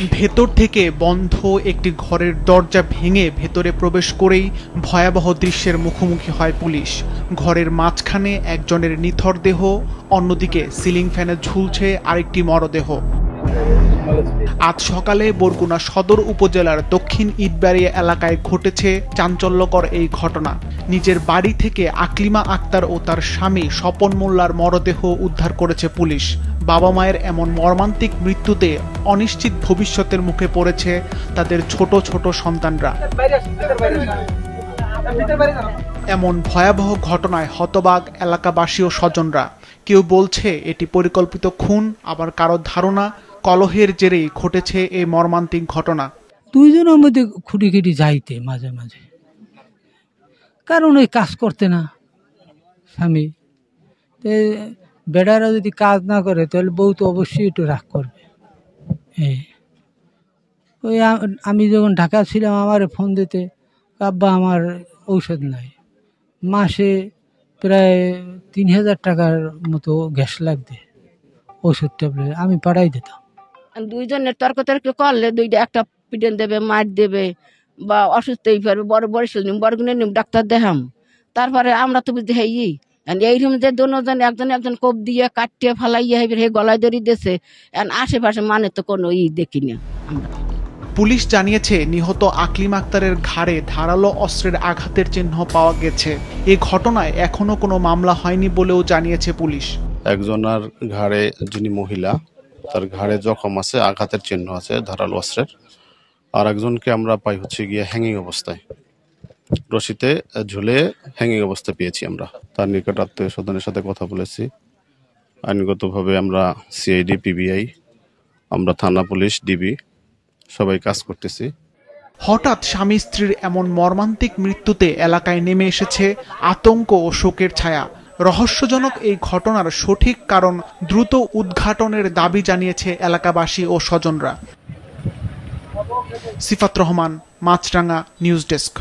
ভেতর থেকে বন্ধ একটি ঘরের দরজা ভেঙে ভেতরে প্রবেশ করেই ভয়াবহ দৃশ্যের মুখোমুখি হয় পুলিশ। ঘরের মাঝখানে একজনের নিথর দেহ, অন্যদিকে সিলিং ফ্যানে ঝুলছে আরেকটি মরদেহ। আজ সকালে বরগুনা সদর উপজেলার দক্ষিণ ইটবাড়িয়া এলাকায় ঘটেছে চাঞ্চল্যকর এই ঘটনা। নিজের বাড়ি থেকে আকলিমা আক্তার ও তার স্বামী স্বপন মোল্লার মরদেহ উদ্ধার করেছে পুলিশ। বাবা মায়ের এমন মর্মান্তিক মৃত্যুতে অনিশ্চিত ভবিষ্যতের মুখে পড়েছে তাদের ছোট ছোট সন্তানরা। এমন ভয়াবহ ঘটনায় হতবাক এলাকাবাসী ও স্বজনরা। কেউ বলছে এটি পরিকল্পিত খুন, আবার কারো ধারণা কলহের জেরেই ঘটেছে এই মর্মান্তিক ঘটনা। দুইজনের মধ্যে খুঁটি যাইতে মাঝে মাঝে, কারণ ওই কাজ করতে না স্বামী, বেড়ারা যদি কাজ না করে তাহলে বউ তো অবশ্যই একটু রাগ করবে। ওই আমি যখন ঢাকা ছিলাম আমার ফোন দিতে, আব্বা আমার ঔষধ নাই, মাসে প্রায় 3000 টাকার মতো গ্যাস লাগবে, ওষুধ ট্যাবলেট আমি পাঠাই দিতাম। দুইজনের তর্কতর্ক করলে দুইটা একটা পিটন দেবে, মার দেবে বা অসুস্থ হয়ে পারবে, বড় বরিশাল নিম বরগুনে নিম ডাক্তার দেখাম। তারপরে আমরা তো বুঝতে হই এইরকম যে দুজন একজন কোপ দিয়ে কাটিয়ে ফালাইয়া হে গলায় দড়ি দিয়েছে, আশেপাশে মানে তো কোনো দেখি না আমরা। পুলিশ জানিয়েছে নিহত আকলিমা আক্তারের ঘাড়ে ধারালো অস্ত্রের আঘাতের চিহ্ন পাওয়া গেছে। এই ঘটনায় এখনো কোনো মামলা হয়নি বলেও জানিয়েছে পুলিশ। একজনের ঘাড়ে, যিনি মহিলা, তার ঘাড়ে জখম আছে, আঘাতের চিহ্ন আছে ধারালো অস্ত্রের। আর একজনকে আমরা পাই হচ্ছে গিয়ে হ্যাঙ্গিং অবস্থায়, রশিতে ঝুলে হ্যাঙ্গিং অবস্থায় পেয়েছি আমরা। তার নিকট আত্মীয় স্বজনের সাথে কথা বলেছি। আইনগতভাবে আমরা সিআইডি, পিবিআই, আমরা থানা পুলিশ, ডিবি সবাই কাজ করতেছি। হঠাৎ স্বামী স্ত্রীর এমন মর্মান্তিক মৃত্যুতে এলাকায় নেমে এসেছে আতঙ্ক ও শোকের ছায়া। রহস্যজনক এই ঘটনার সঠিক কারণ দ্রুত উদ্ঘাটনের দাবি জানিয়েছে এলাকাবাসী ও স্বজনরা। সিফাত রহমান, মাছরাঙ্গা নিউজ ডেস্ক।